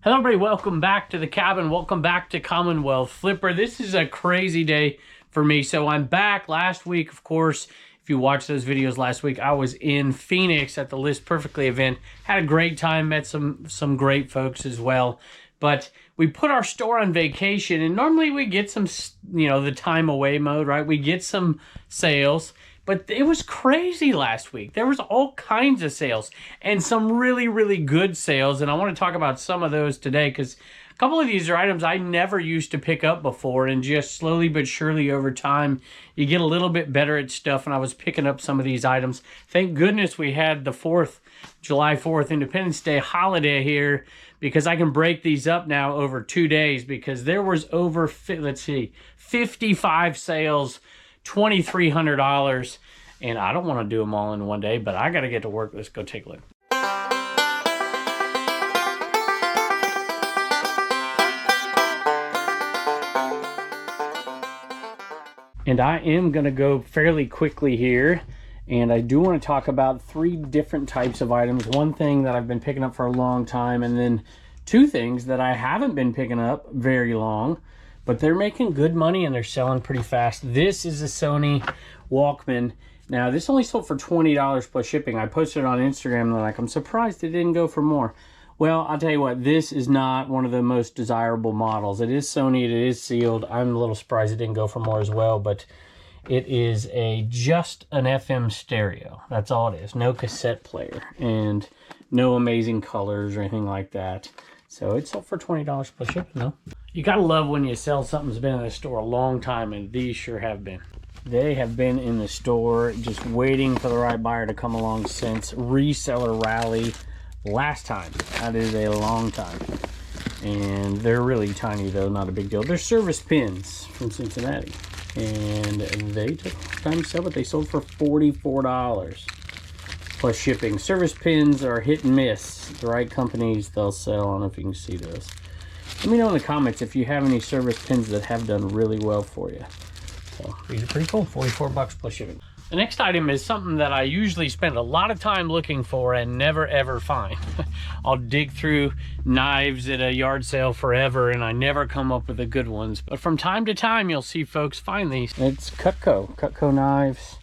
Hello everybody, welcome back to the cabin. Welcome back to Commonwealth. Flipper, this is a crazy day for me. So I'm back last week, of course. If you watched those videos last week, I was in Phoenix at the List Perfectly event. Had a great time, met some great folks as well. But we put our store on vacation, and normally we get some, the time away mode, right? We get some sales. But it was crazy last week. There was all kinds of sales and some really, really good sales. And I want to talk about some of those today because a couple of these are items I never used to pick up before. And just slowly but surely over time, you get a little bit better at stuff. And I was picking up some of these items. Thank goodness we had the July 4th Independence Day holiday here because I can break these up now over 2 days because there was over, 55 sales, $2,300, and I don't want to do them all in one day, but I got to get to work. Let's go take a look. And I am going to go fairly quickly here, and I do want to talk about 3 different types of items. One thing that I've been picking up for a long time, and then 2 things that I haven't been picking up very long, but they're making good money and they're selling pretty fast. This is a Sony Walkman. Now, this only sold for $20 plus shipping. I posted it on Instagram and I'm surprised it didn't go for more. Well, I'll tell you what, this is not one of the most desirable models. It is Sony, it is sealed. I'm a little surprised it didn't go for more as well, but it is just an FM stereo. That's all it is. No cassette player and no amazing colors or anything like that. So it sold for $20 plus shipping though. You gotta love when you sell something that's been in the store a long time, and these sure have been. They have been in the store just waiting for the right buyer to come along since Reseller Rally last time. That is a long time. And they're really tiny though, not a big deal. They're service pins from Cincinnati. And they took time to sell, but they sold for $44 plus shipping. Service pins are hit and miss. The right companies, they'll sell. I don't know if you can see those. Let me know in the comments if you have any service pins that have done really well for you. So these are pretty cool, $44 plus shipping. The next item is something that I usually spend a lot of time looking for and never ever find. I'll dig through knives at a yard sale forever and I never come up with the good ones. But from time to time, you'll see folks find these. It's Cutco knives.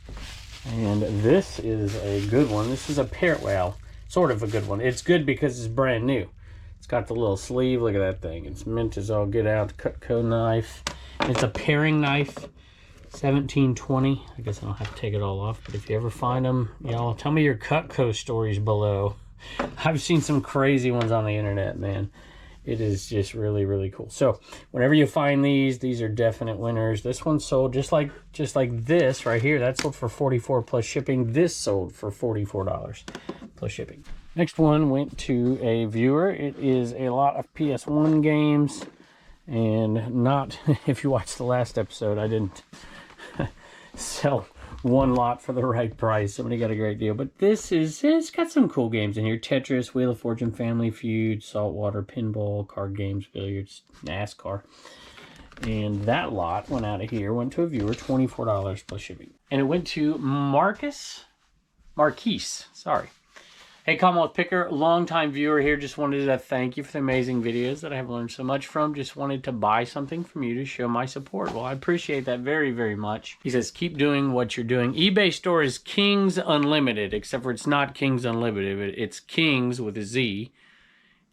And this is a good one. This is a well, sort of a good one. It's good because it's brand new. It's got the little sleeve. Look at that thing. It's mint as all get out. Cutco knife. It's a paring knife. 1720. I guess I don't have to take it all off, but if you ever find them, y'all tell me your Cutco stories below. I've seen some crazy ones on the internet, man. It is just really, really cool. So whenever you find these are definite winners. This one sold just like this right here. That sold for $44 plus shipping. This sold for $44 plus shipping. Next one went to a viewer. It is a lot of PS1 games, and not, if you watched the last episode, I didn't sell one lot for the right price. Somebody got a great deal, but it's got some cool games in here. Tetris, Wheel of Fortune, Family Feud, Saltwater, Pinball, card games, billiards, NASCAR. And that lot went out of here, went to a viewer, $24 plus shipping. And it went to Marquise, sorry. Hey, Commonwealth Picker, longtime viewer here. Just wanted to thank you for the amazing videos that I have learned so much from. Just wanted to buy something from you to show my support. Well, I appreciate that very, very much. He says, keep doing what you're doing. eBay store is Kings Unlimited, except for it's not Kings Unlimited. It's Kings with a Z,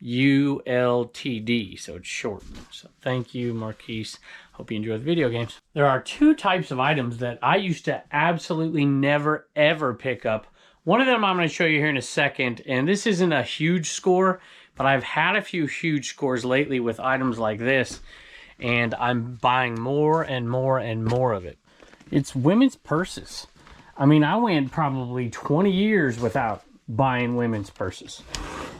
ULTD, so it's shortened. So thank you, Marquise. Hope you enjoy the video games. There are 2 types of items that I used to absolutely never, ever pick up. One of them I'm going to show you here in a second, and this isn't a huge score, but I've had a few huge scores lately with items like this, and I'm buying more and more and more of it. It's women's purses. I mean, I went probably 20 years without buying women's purses,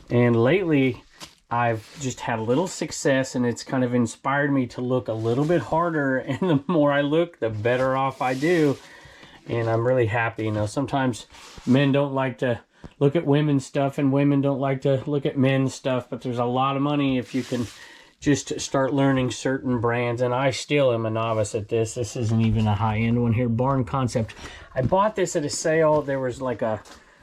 and lately I've just had a little success, and it's kind of inspired me to look a little bit harder, and the more I look, the better off I do. And I'm really happy. Sometimes men don't like to look at women's stuff and women don't like to look at men's stuff, but there's a lot of money if you can just start learning certain brands. And I still am a novice at this. This isn't even a high-end one here. Barn Concept. I bought this at a sale. There was like a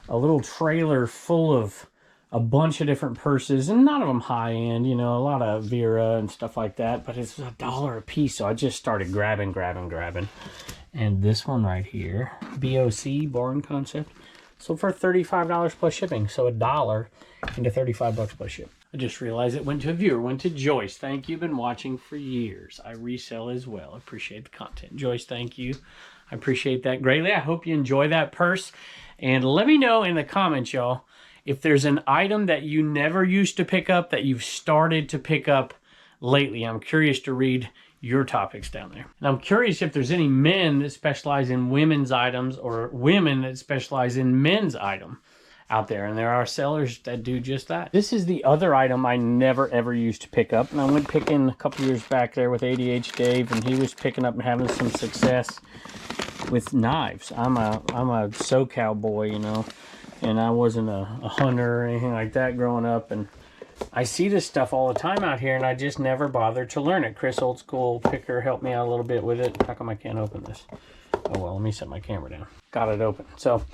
little trailer full of a bunch of different purses, and none of them high end, you know, a lot of Vera and stuff like that, but it's $1 a piece. So I just started grabbing. And this one right here, BOC, Boring Concept, sold for $35 plus shipping. So $1 into $35 plus ship. I just realized it went to a viewer, went to Joyce. Thank you, been watching for years. I resell as well. Appreciate the content. Joyce, thank you. I appreciate that greatly. I hope you enjoy that purse. And let me know in the comments, y'all, if there's an item that you never used to pick up that you've started to pick up lately. I'm curious to read your topics down there. And I'm curious if there's any men that specialize in women's items or women that specialize in men's item out there. And there are sellers that do just that. This is the other item I never ever used to pick up. And I went picking a couple years back there with ADH Dave, and he was picking up and having some success with knives. I'm a SoCal boy, you know, and I wasn't a hunter or anything like that growing up. And I see this stuff all the time out here, and I just never bothered to learn it. Chris, old school picker, helped me out a little bit with it. How come I can't open this? Oh, well, let me set my camera down. Got it open. So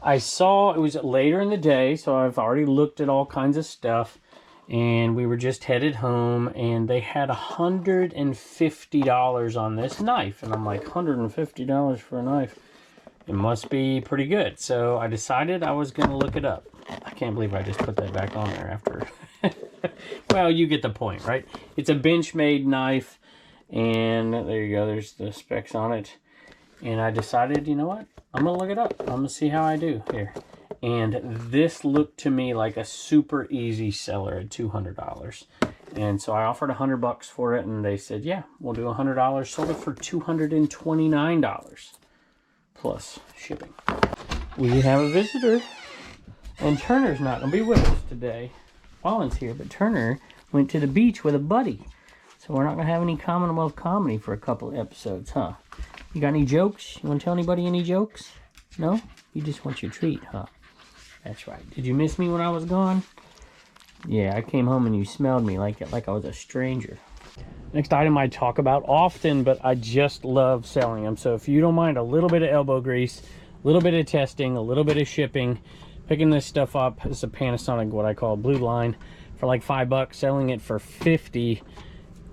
I saw it was later in the day, so I've already looked at all kinds of stuff, and we were just headed home, and they had $150 on this knife. And I'm like, $150 for a knife? It must be pretty good. So I decided I was going to look it up. I can't believe I just put that back on there after. Well, you get the point, right? It's a Benchmade knife, and there you go. There's the specs on it. And I decided, you know what? I'm going to look it up. I'm going to see how I do here. And this looked to me like a super easy seller at $200. And so I offered $100 for it, and they said, yeah, we'll do $100. Sold it for $229 plus shipping. We have a visitor, and Turner's not going to be with us today. Wallen's here, but Turner went to the beach with a buddy. So we're not going to have any Commonwealth comedy for a couple of episodes, huh? You got any jokes? You want to tell anybody any jokes? No? You just want your treat, huh? That's right. Did you miss me when I was gone? Yeah, I came home and you smelled me like I was a stranger. Next item I talk about often, but I just love selling them. So if you don't mind a little bit of elbow grease, a little bit of testing, a little bit of shipping, picking this stuff up. It's a Panasonic, what I call Blue Line, for like $5, selling it for $50.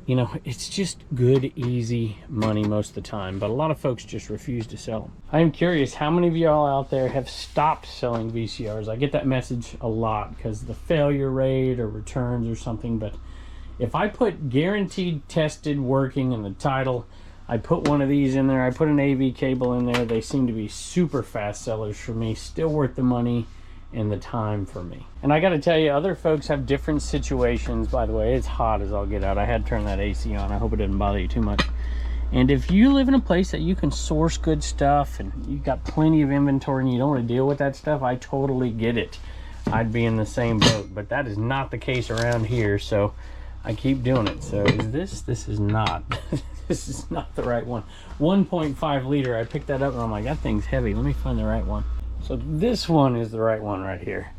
You know, it's just good, easy money most of the time, but a lot of folks just refuse to sell them. I am curious how many of y'all out there have stopped selling VCRs. I get that message a lot because the failure rate or returns or something, but if I put guaranteed, tested, working in the title, I put one of these in there, I put an AV cable in there, they seem to be super fast sellers for me, still worth the money and the time for me. And I got to tell you, other folks have different situations. By the way, it's hot as all get out. I had to turn that AC on. I hope it didn't bother you too much. And if you live in a place that you can source good stuff and you've got plenty of inventory and you don't want to deal with that stuff, I totally get it. I'd be in the same boat, but that is not the case around here, so I keep doing it. So is this is not this is not the right one. 1.5 liter. I picked that up and I'm like, that thing's heavy. Let me find the right one. So this one is the right one right here.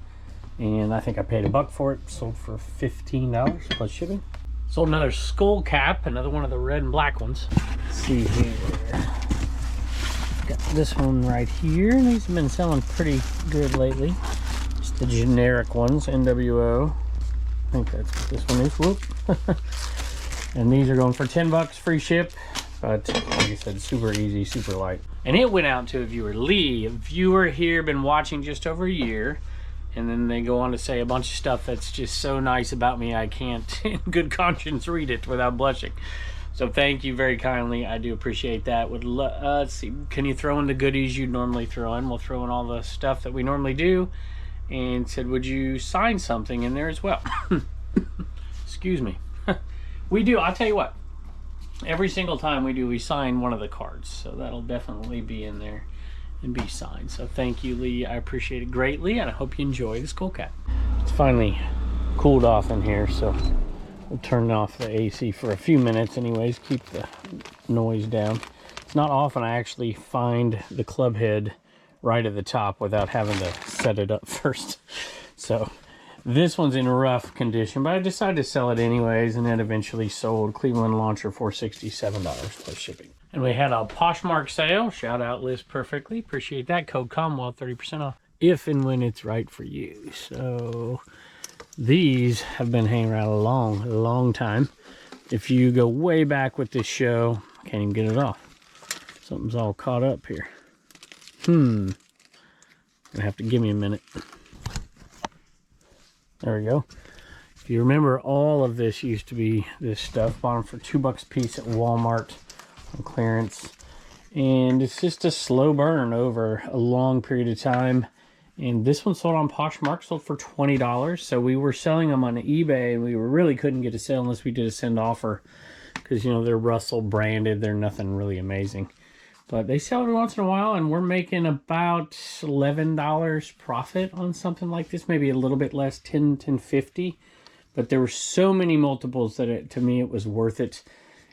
And I think I paid $1 for it. Sold for $15 plus shipping. Sold another skull cap, another one of the red and black ones. Let's see here. Got this one right here. These have been selling pretty good lately. Just the generic ones, NWO. I think that's what this one is. Whoop. And these are going for $10 free ship. But like I said, super easy, super light. And it went out to a viewer, Lee, a viewer here, been watching just over a year. And then they go on to say a bunch of stuff that's just so nice about me, I can't in good conscience read it without blushing. So thank you very kindly. I do appreciate that. Let's see, can you throw in the goodies you'd normally throw in? We'll throw in all the stuff that we normally do. And said, would you sign something in there as well? Excuse me. We do, I'll tell you what. Every single time we sign one of the cards. So that'll definitely be in there and be signed. So thank you, Lee. I appreciate it greatly, and I hope you enjoy the skull cap. It's finally cooled off in here, so we'll turn off the AC for a few minutes anyways, keep the noise down. It's not often I actually find the club head right at the top without having to set it up first. So this one's in rough condition, but I decided to sell it anyways, and then eventually sold. Cleveland Launcher for $67 plus shipping. And we had a Poshmark sale. Shout out List Perfectly. Appreciate that. Code Commonwealth, 30% off. If and when it's right for you. So These have been hanging around a long time. If you go way back with this show, can't even get it off. Something's all caught up here. Gonna have to give me a minute. There we go. If you remember, all of this used to be this stuff. Bought them for $2 a piece at Walmart on clearance. And it's just a slow burn over a long period of time. And this one sold on Poshmark, sold for $20. So we were selling them on eBay, and we really couldn't get a sale unless we did a send offer. Because, you know, they're Russell branded. They're nothing really amazing. But they sell every once in a while, and we're making about $11 profit on something like this. Maybe a little bit less, $10.50. But there were so many multiples that to me it was worth it.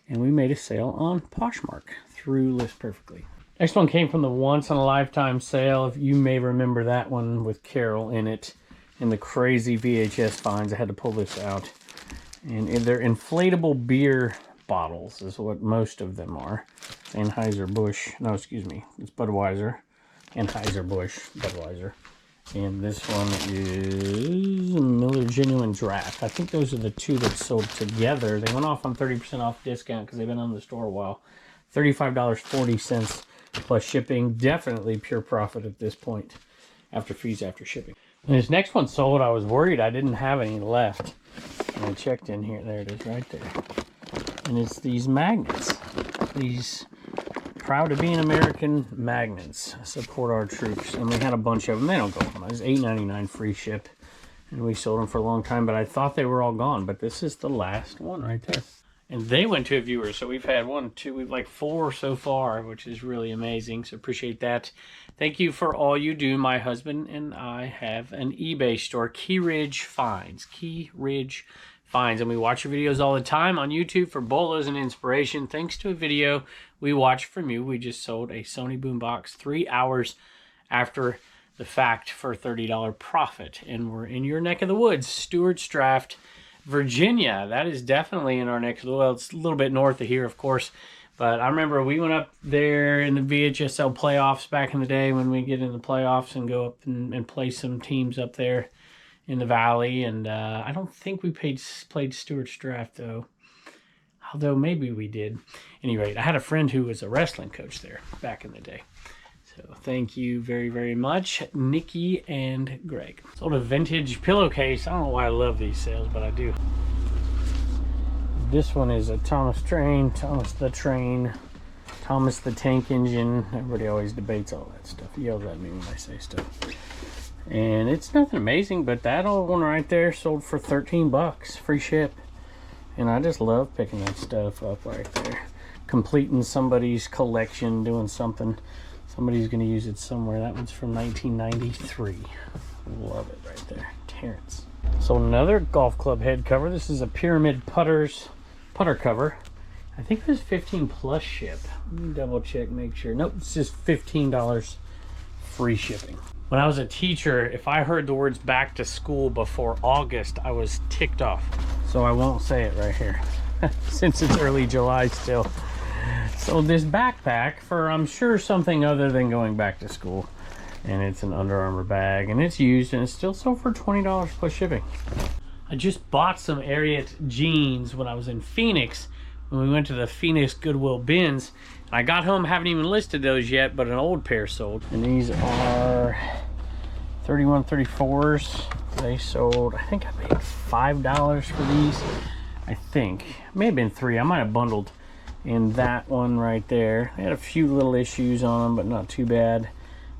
And we made a sale on Poshmark through List Perfectly. Next one came from the Once in a Lifetime sale. If you may remember that one with Carol in it, and the crazy VHS finds. I had to pull this out. And they're inflatable beer bottles is what most of them are. Anheuser-Busch, no, excuse me, it's Budweiser. Anheuser-Busch, Budweiser. And this one is Miller Genuine Draft. I think those are the two that sold together. They went off on 30% off discount because they've been on the store a while. $35.40 plus shipping. Definitely pure profit at this point after fees, after shipping. When this next one sold, I was worried I didn't have any left. And I checked in here. There it is right there. And it's these magnets. These proud to be an American magnets. Support our troops. And we had a bunch of them. They don't go on. It was $8.99 free ship. And we sold them for a long time, but I thought they were all gone. But this is the last one right there. And they went to a viewer. So we've had one, two, we've like 4 so far, which is really amazing. So appreciate that. Thank you for all you do. My husband and I have an eBay store, Key Ridge Finds. Key Ridge Finds. And we watch your videos all the time on YouTube for bolos and inspiration. Thanks to a video we watched from you, we just sold a Sony boombox 3 hours after the fact for $30 profit. And we're in your neck of the woods, Stewart's Draft, Virginia. That is definitely in our neck of the woods. It's a little bit north of here, of course. But I remember we went up there in the VHSL playoffs back in the day when we get in the playoffs and go up and play some teams up there in the valley. And I don't think we played Stewart's Draft, though. Although maybe we did. Anyway, I had a friend who was a wrestling coach there back in the day. So thank you very, very much, Nikki and Greg. Sold a vintage pillowcase. I don't know why I love these sales, but I do. This one is a Thomas Train, Thomas the Train, Thomas the Tank Engine. Everybody always debates all that stuff. He yells at me when I say stuff. And it's nothing amazing, but that old one right there sold for $13, free ship. And I just love picking that stuff up right there. Completing somebody's collection, doing something. Somebody's going to use it somewhere. That one's from 1993. Love it right there. Terrence. So another golf club head cover. This is a Pyramid putter cover. I think it was 15 plus ship. Let me double check, make sure. Nope, it's just $15 free shipping. When I was a teacher, if I heard the words back to school before August, I was ticked off. So I won't say it right here since it's early July still. So this backpack for, I'm sure, something other than going back to school. And it's an Under Armour bag, and it's used, and it's still sold for $20 plus shipping. I just bought some Ariat jeans when I was in Phoenix, when we went to the Phoenix Goodwill bins. And I got home, haven't even listed those yet, but an old pair sold. And these are 3134s. They sold, I think I paid $5 for these. I think, may have been $3. I might have bundled. And that one right there, they had a few little issues on them, but not too bad.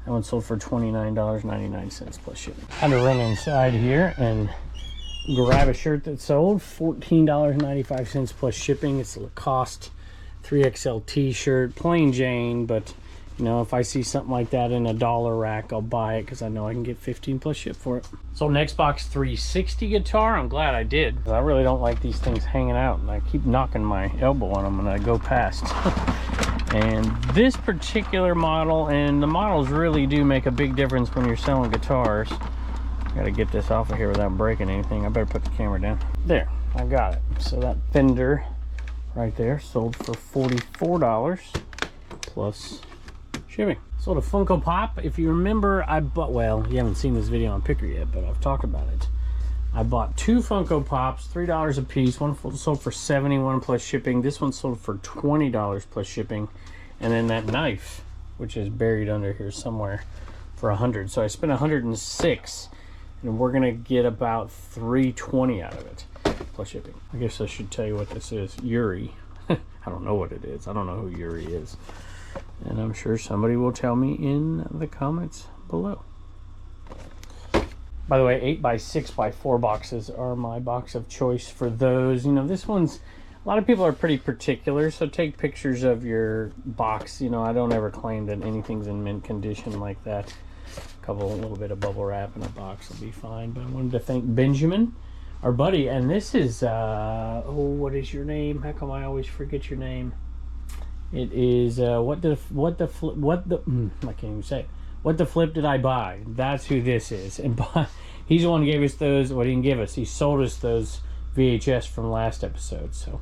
That one sold for $29.99 plus shipping. I had to run inside here and grab a shirt that sold $14.95 plus shipping. It's a Lacoste 3XL t-shirt, plain Jane, but you know, if I see something like that in a dollar rack, I'll buy it because I know I can get 15 plus ship for it. So next box 360 guitar. I'm glad I did. I really don't like these things hanging out, and I keep knocking my elbow on them when I go past. And this particular model, and the models really do make a big difference when you're selling guitars. I gotta get this off of here without breaking anything. I better put the camera down. There, I got it. So that Fender right there sold for $44 plus shipping. Sold a Funko Pop. If you remember, I bought, well, you haven't seen this video on Picker yet, but I've talked about it. I bought 2 Funko Pops, $3 a piece. One sold for $71 plus shipping. This one sold for $20 plus shipping. And then that knife, which is buried under here somewhere, for $100. So I spent $106, and we're gonna get about $320 out of it plus shipping. I guess I should tell you what this is. Yuri. I don't know what it is. I don't know who Yuri is, and I'm sure somebody will tell me in the comments below. By the way, 8x6x4 boxes are my box of choice for those. You know, this one's, a lot of people are pretty particular, so take pictures of your box. You know, I don't ever claim that anything's in mint condition like that. A little bit of bubble wrap in a box will be fine. But I wanted to thank Benjamin, our buddy, and this is, what is your name? How come I always forget your name? It is, I can't even say it. What the flip did I buy? That's who this is. And he's the one who gave us those. Well, he didn't give us. He sold us those VHS from last episode. So,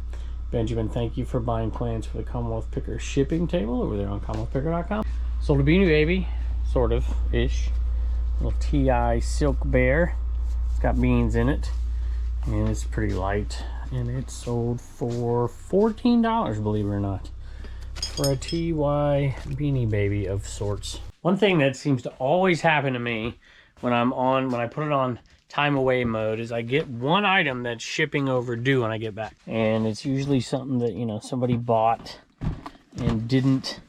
Benjamin, thank you for buying plans for the Commonwealth Picker shipping table over there on CommonwealthPicker.com. Sold a Beanie Baby, sort of ish. Little TI Silk Bear. It's got beans in it, and it's pretty light. And it sold for $14, believe it or not, for a TY Beanie Baby of sorts. One thing that seems to always happen to me when I put it on time away mode is I get one item that's shipping overdue when I get back. And it's usually something that, you know, somebody bought and didn't,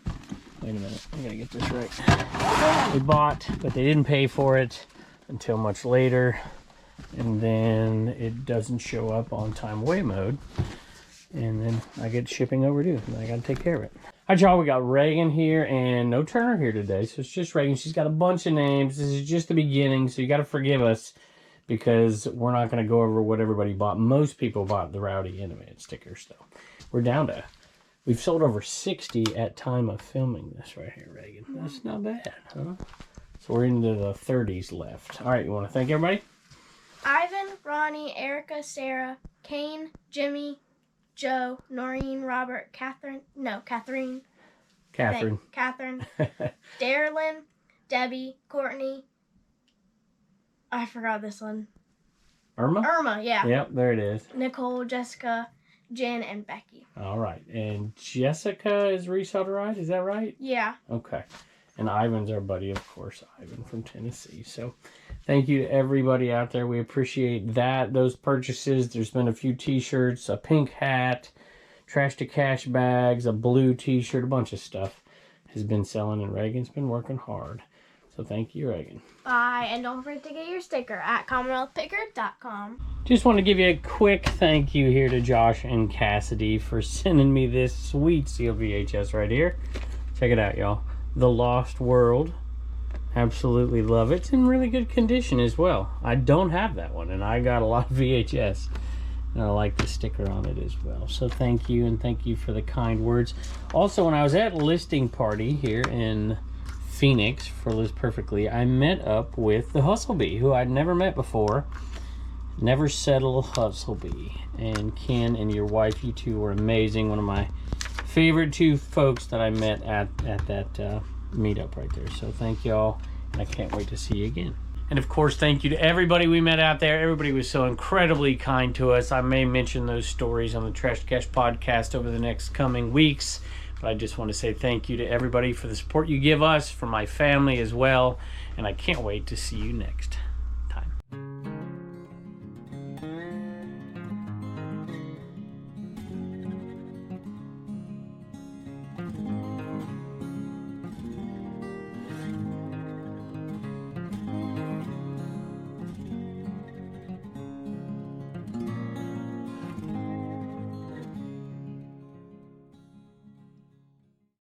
wait a minute, I gotta get this right. They bought, but they didn't pay for it until much later. And then it doesn't show up on time away mode. And then I get shipping overdue, and I gotta take care of it. All right, y'all, we got Reagan here and no Turner here today, so it's just Reagan. She's got a bunch of names. This is just the beginning, so you gotta forgive us because we're not gonna go over what everybody bought. Most people bought the Rowdy Animated stickers, though. We're down to, we've sold over 60 at time of filming this right here, Reagan. That's not bad, huh? So we're into the 30s left. All right, you wanna thank everybody? Ivan, Ronnie, Erica, Sarah, Kane, Jimmy, Joe, Noreen, Robert, Catherine, Darylyn, Debbie, Courtney, I forgot this one. Irma, yeah. Yep, there it is. Nicole, Jessica, Jen, and Becky. All right, and Jessica is Reseller Event, is that right? Yeah. Okay. And Ivan's our buddy, of course, Ivan from Tennessee. So thank you to everybody out there. We appreciate that, those purchases. There's been a few t-shirts, a pink hat, trash to cash bags, a blue t-shirt, a bunch of stuff has been selling, and Reagan's been working hard. So thank you, Reagan. Bye, and don't forget to get your sticker at CommonwealthPicker.com. Just want to give you a quick thank you here to Josh and Cassidy for sending me this sweet seal VHS right here. Check it out, y'all. The Lost World. Absolutely love it. It's in really good condition as well. I don't have that one, and I got a lot of VHS, and I like the sticker on it as well. So thank you, and thank you for the kind words. Also, when I was at listing party here in Phoenix for Liz Perfectly, I met up with the Hustlebee, who I'd never met before. Never Settle Hustlebee. And Ken and your wife, you two were amazing. One of my favorite two folks that I met at that meetup right there. So thank y'all, and I can't wait to see you again. And of course, thank you to everybody we met out there. Everybody was so incredibly kind to us. I may mention those stories on the Trash to Cash podcast over the next coming weeks, but I just want to say thank you to everybody for the support you give us, for my family as well, and I can't wait to see you next.